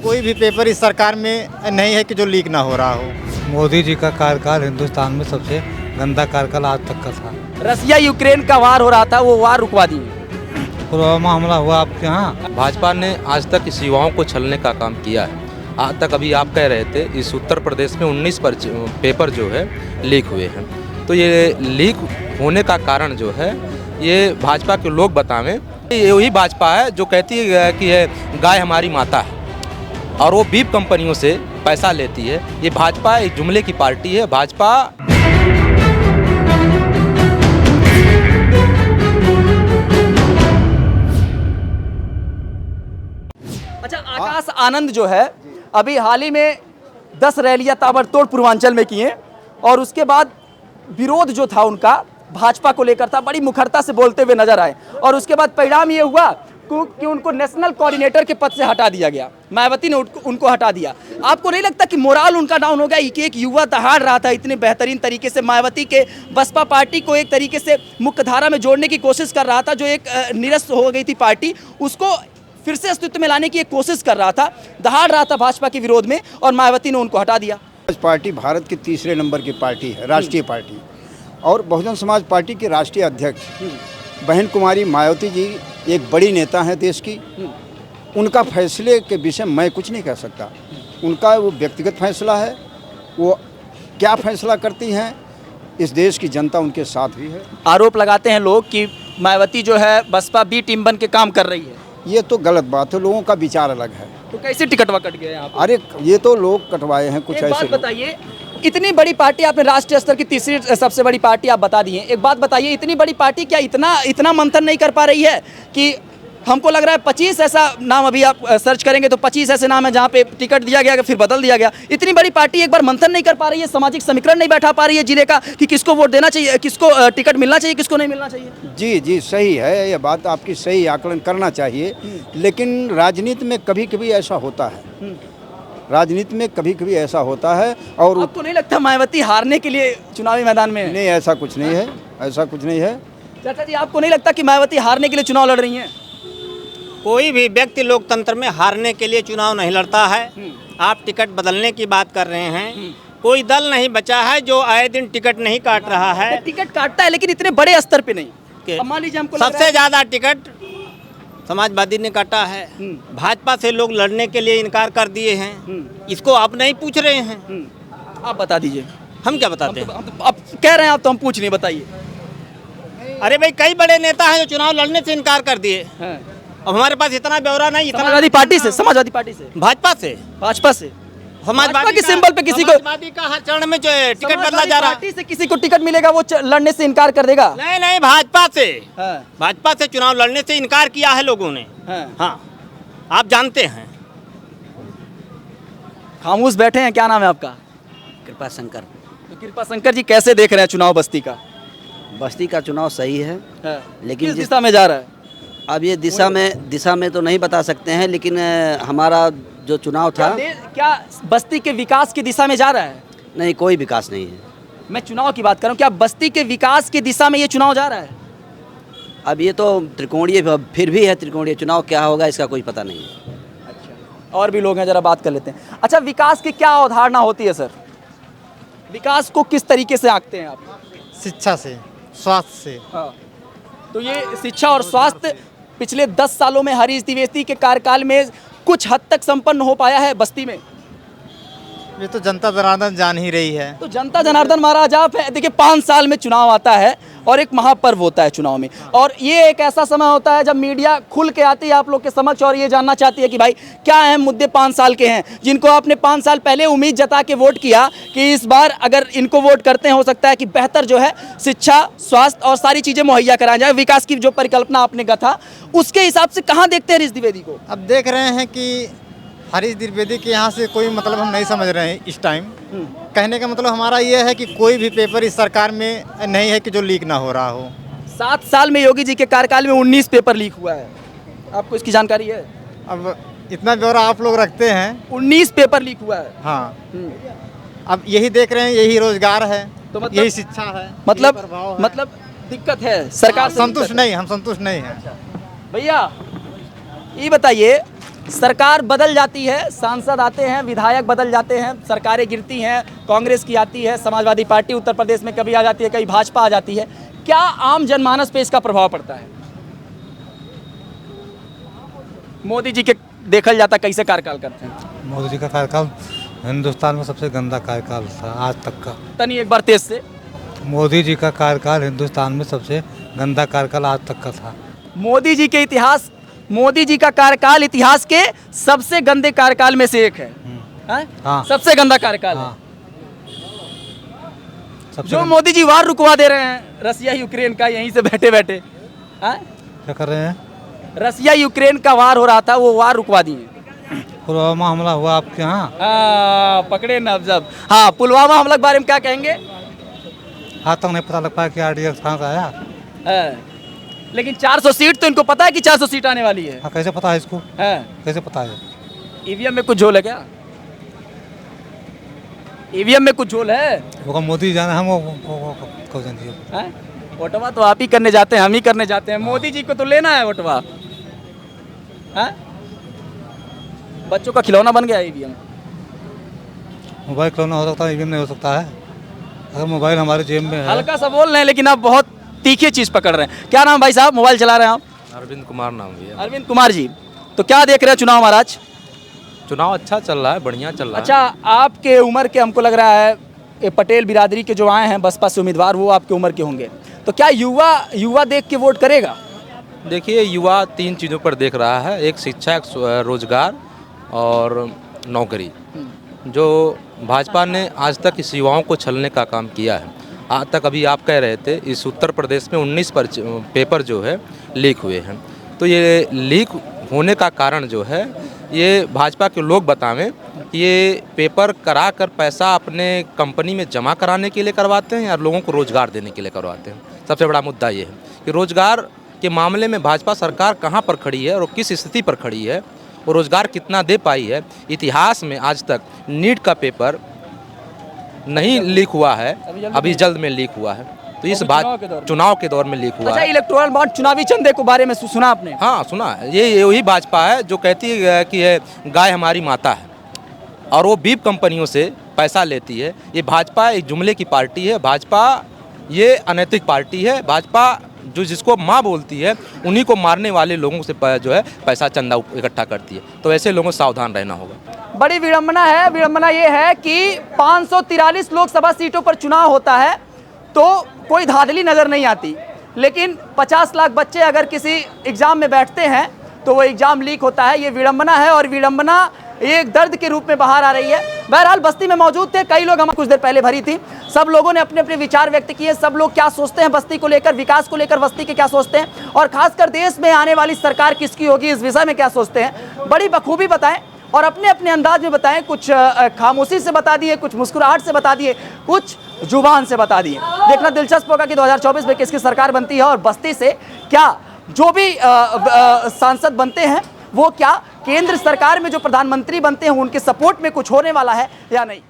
कोई भी पेपर इस सरकार में नहीं है कि जो लीक ना हो रहा हो। मोदी जी का कार्यकाल हिंदुस्तान में सबसे गंदा कार्यकाल आज तक का था। रसिया यूक्रेन का वार हो रहा था, वो वार रुकवा दिए। पुलवामा हमला हुआ आपके यहाँ। भाजपा ने आज तक इस युवाओं को छलने का काम किया है। आज तक अभी आप कह रहे थे इस उत्तर प्रदेश में 19 पेपर जो है लीक हुए हैं, तो ये लीक होने का कारण जो है ये भाजपा के लोग बतावें। ये वही भाजपा है जो कहती है कि ये गाय हमारी माता है और वो बीफ कंपनियों से पैसा लेती है। ये भाजपा एक जुमले की पार्टी है। भाजपा अच्छा, आकाश आनंद जो है अभी हाल ही में 10 रैलियां ताबड़तोड़ पूर्वांचल में किए और उसके बाद विरोध जो था उनका भाजपा को लेकर था, बड़ी मुखरता से बोलते हुए नजर आए और उसके बाद परिणाम ये हुआ कि उनको नेशनल कोऑर्डिनेटर के पद से हटा दिया गया। मायावती ने उनको हटा दिया। आपको नहीं लगता कि मोराल उनका डाउन हो गया कि एक युवा दहाड़ रहा था इतने बेहतरीन तरीके से, मायावती के बसपा पार्टी को एक तरीके से मुख्यधारा में जोड़ने की कोशिश कर रहा था, जो एक निरस्त हो गई थी पार्टी, उसको फिर से अस्तित्व में लाने की एक कोशिश कर रहा था, दहाड़ रहा था भाजपा के विरोध में और मायावती ने उनको हटा दिया। पार्टी भारत की तीसरे नंबर की पार्टी है, राष्ट्रीय पार्टी, और बहुजन समाज पार्टी की राष्ट्रीय अध्यक्ष बहन कुमारी मायावती जी एक बड़ी नेता हैं देश की। उनका फैसले के विषय मैं कुछ नहीं कह सकता। उनका वो व्यक्तिगत फैसला है, वो क्या फैसला करती हैं इस देश की जनता उनके साथ भी है। आरोप लगाते हैं लोग कि मायावती जो है बसपा बी टीम बन के काम कर रही है। ये तो गलत बात है, लोगों का विचार अलग है। तो कैसे टिकटवा कट गए आप? अरे ये तो लोग कटवाए हैं कुछ एक ऐसे बात लोग। बताइए, इतनी बड़ी पार्टी आपने राष्ट्रीय स्तर की तीसरी सबसे बड़ी पार्टी आप बता दी है, एक बात बताइए, इतनी बड़ी पार्टी क्या इतना मंथन नहीं कर पा रही है कि हमको लग रहा है 25 ऐसा नाम, अभी आप सर्च करेंगे तो 25 ऐसे नाम है जहाँ पे टिकट दिया गया फिर बदल दिया गया। इतनी बड़ी पार्टी एक बार मंथन नहीं कर पा रही है, सामाजिक समीकरण नहीं बैठा पा रही है जिले का कि किसको वोट देना चाहिए, किसको टिकट मिलना चाहिए, किसको नहीं मिलना चाहिए। जी जी सही है, ये बात आपकी सही, आकलन करना चाहिए। लेकिन राजनीति में कभी कभी ऐसा होता है, राजनीति में कभी कभी ऐसा होता है। और आपको नहीं लगता मायावती हारने के लिए चुनावी मैदान में? नहीं, ऐसा कुछ नहीं है, ऐसा कुछ नहीं है। चाचा जी, आपको नहीं लगता कि मायावती हारने के लिए चुनाव लड़ रही हैं? कोई भी व्यक्ति लोकतंत्र में हारने के लिए चुनाव नहीं लड़ता है। आप टिकट बदलने की बात कर रहे हैं, कोई दल नहीं बचा है जो आए दिन टिकट नहीं काट रहा है। टिकट काटता है लेकिन इतने बड़े स्तर पे नहीं। अब मान लीजिए हमको लग रहा सबसे है- ज्यादा टिकट समाजवादी ने काटा है। भाजपा से लोग लड़ने के लिए इनकार कर दिए हैं। इसको आप नहीं पूछ रहे हैं, आप बता दीजिए। हम क्या बताते हैं? आप कह रहे हैं, आप तो हम पूछ नहीं, बताइए। अरे भाई, कई बड़े नेता हैं जो चुनाव लड़ने से इनकार कर दिए। अब हमारे पास इतना ब्यौरा नहीं, इतना समाजवादी पार्टी से, समाजवादी पार्टी से, भाजपा से, भाजपा से, भाजपा के सिंबल पे किसी को, समाजवादी का हर चरण में जो है टिकट बदला जा रहा है। पार्टी से किसी को टिकट मिलेगा वो लड़ने से इनकार कर देगा। नहीं नहीं, भाजपा से, हाँ। भाजपा से चुनाव लड़ने से इनकार किया है लोगों ने। हाँ, आप जानते हैं। खामोश बैठे हैं, क्या नाम है आपका? कृपा शंकर। तो कृपा शंकर जी, कैसे देख रहे हैं चुनाव बस्ती का? बस्ती का चुनाव सही है, लेकिन किस दिशा में जा रहा है? अब ये दिशा में तो नहीं बता सकते हैं, लेकिन हमारा जो चुनाव था, क्या बस्ती के विकास की दिशा में जा रहा है? नहीं, कोई विकास नहीं है। मैं चुनाव की बात कर रहा हूँ, क्या बस्ती के विकास की दिशा में ये चुनाव जा रहा है? अब ये तो त्रिकोणीय फिर भी है, त्रिकोणीय चुनाव क्या होगा इसका कोई पता नहीं है। अच्छा, और भी लोग हैं, जरा बात कर लेते हैं। अच्छा, विकास की क्या अवधारणा होती है सर? विकास को किस तरीके से आंकते हैं आप? शिक्षा से, स्वास्थ्य से। हाँ। तो ये शिक्षा और स्वास्थ्य पिछले 10 सालों में हरीश द्विवेदी के कार्यकाल में कुछ हद तक संपन्न हो पाया है बस्ती में। ये तो जनता जनार्दन जान ही रही है। तो जनता जनार्दन महाराज आप है, देखिए 5 साल में चुनाव आता है और एक महापर्व होता है चुनाव में, और ये एक ऐसा समय होता है जब मीडिया खुल के आती है आप लोग के समक्ष और ये जानना चाहती है कि भाई क्या अहम मुद्दे 5 साल के हैं जिनको आपने 5 साल पहले उम्मीद जता के वोट किया कि इस बार अगर इनको वोट करते हैं हो सकता है कि बेहतर जो है शिक्षा, स्वास्थ्य और सारी चीज़ें मुहैया कराई जाए। विकास की जो परिकल्पना आपने गथा, उसके हिसाब से कहाँ देखते हैं हरीश द्विवेदी को? अब देख रहे हैं कि हरीश द्विवेदी के यहाँ से कोई मतलब हम नहीं समझ रहे हैं इस टाइम। कहने का मतलब हमारा ये है कि कोई भी पेपर इस सरकार में नहीं है कि जो लीक ना हो रहा हो। 7 साल में योगी जी के कार्यकाल में 19 पेपर लीक हुआ है, आपको इसकी जानकारी है? अब इतना ब्यौरा आप लोग रखते हैं। 19 पेपर लीक हुआ है। हाँ, अब यही देख रहे हैं, यही रोजगार है, तो मतलब यही शिक्षा है, मतलब यही प्रभाव है। मतलब दिक्कत है सरकार से? संतुष्ट नहीं, हम संतुष्ट नहीं हैं। भैया ये बताइए सरकार बदल जाती है, सांसद आते हैं, विधायक बदल जाते हैं, सरकारें गिरती हैं, कांग्रेस की आती है, समाजवादी पार्टी उत्तर प्रदेश में कभी आ जाती है, कभी भाजपा आ जाती है। क्या आम जनमानस पे इसका प्रभाव पड़ता है? मोदी जी के देखल जाता कैसे कार्यकाल करते हैं? मोदी जी का कार्यकाल हिंदुस्तान में सबसे गंदा कार्यकाल था आज तक का। तनी एक बार तेज से। मोदी जी का कार्यकाल हिंदुस्तान में सबसे गंदा कार्यकाल आज तक का था। मोदी जी का कार्यकाल इतिहास के सबसे गंदे कार्यकाल में से एक है। हैं? हाँ। सबसे गंदा कार्यकाल है। हाँ। सबसे जो गंदा- मोदी जी वार रुकवा दे रहे हैं रसिया यूक्रेन का, यहीं से बैठे बैठे। हैं? क्या कर रहे हैं? रसिया यूक्रेन का वार हो रहा था, वो वार रुकवा दिए। पुलवामा हमला हुआ आपके यहाँ। हाँ, पकड़े न जब। हाँ, पुलवामा हमला के बारे में क्या कहेंगे? आज तक नहीं पता लग पाया कि RDX कहाँ से आया। है। लेकिन 400 सीट तो इनको पता है कि 400 सीट आने वाली है। हाँ, कैसे पता है इसको? है। कैसे पता है? ईवीएम में कुछ झोल है क्या? ईवीएम में कुछ झोल है? वो मोदी जाना हम वो कब जानिए। हैं? वोटवा तो आप ही करने जाते हैं, हम ही करने जाते हैं। मोदी जी को तो लेना है वोटवा। हैं? बच्चों का खिलौना बन गया ईवीएम। मोबाइल खिलौना हो सकता है, EVM नहीं हो सकता है। अगर मोबाइल हमारे जेब में है। हल्का सा बोल रहे हैं लेकिन आप बहुत तीखी चीज पकड़ रहे हैं। क्या नाम भाई साहब? मोबाइल चला रहे हैं आप? अरविंद कुमार नाम भी है। अरविंद कुमार जी, तो क्या देख रहे हैं चुनाव महाराज? चुनाव अच्छा चल रहा है, बढ़िया चल रहा अच्छा, आपके उम्र के हमको लग रहा है ये पटेल बिरादरी के जो आए हैं बसपा से उम्मीदवार, वो आपके उम्र के होंगे। तो क्या युवा देख के वोट करेगा? है। देखिए, युवा 3 चीज़ों पर देख रहा है, एक शिक्षा, एक रोजगार और नौकरी। जो भाजपा ने आज तक इस युवाओं को छलने का काम किया है। आज तक अभी आप कह रहे थे इस उत्तर प्रदेश में 19 पेपर जो है लीक हुए हैं। तो ये लीक होने का कारण जो है, ये भाजपा के लोग बतावें कि ये पेपर करा कर पैसा अपने कंपनी में जमा कराने के लिए करवाते हैं या लोगों को रोज़गार देने के लिए करवाते हैं। सबसे बड़ा मुद्दा ये है कि रोज़गार के मामले में भाजपा सरकार कहाँ पर खड़ी है और किस स्थिति पर खड़ी है और रोज़गार कितना दे पाई है। इतिहास में आज तक नीट का पेपर नहीं लीक हुआ है, अभी जल्द में लीक हुआ है। तो इस बात चुनाव के दौर में लीक हुआ अच्छा, है। इलेक्टोरल बॉन्ड चुनावी चंदे के बारे में सुना आपने? हाँ, सुना है। ये वही भाजपा है जो कहती है कि ये गाय हमारी माता है और वो बीप कंपनियों से पैसा लेती है। ये भाजपा एक जुमले की पार्टी है। भाजपा ये अनैतिक पार्टी है। भाजपा जो जिसको माँ बोलती है उन्हीं को मारने वाले लोगों से जो है पैसा चंदा इकट्ठा करती है। तो ऐसे लोगों से सावधान रहना होगा। बड़ी विडंबना है। विडंबना ये है कि 543 लोकसभा सीटों पर चुनाव होता है तो कोई धांधली नज़र नहीं आती, लेकिन 50 लाख बच्चे अगर किसी एग्ज़ाम में बैठते हैं तो वो एग्ज़ाम लीक होता है। ये विडंबना है और विडंबना एक दर्द के रूप में बाहर आ रही है। बहरहाल बस्ती में मौजूद थे कई लोग, हम कुछ देर पहले भरी थी। सब लोगों ने अपने अपने विचार व्यक्त किए। सब लोग क्या सोचते हैं बस्ती को लेकर, विकास को लेकर बस्ती के क्या सोचते हैं और खासकर देश में आने वाली सरकार किसकी होगी इस विषय में क्या सोचते हैं, बड़ी बखूबी बताएं और अपने अपने अंदाज में बताएं। कुछ खामोशी से बता दिए, कुछ मुस्कुराहट से बता दिए, कुछ जुबान से बता दिए। देखना दिलचस्प होगा कि 2024 में किसकी सरकार बनती है और बस्ती से क्या जो भी सांसद बनते हैं वो क्या केंद्र सरकार में जो प्रधानमंत्री बनते हैं उनके सपोर्ट में कुछ होने वाला है या नहीं।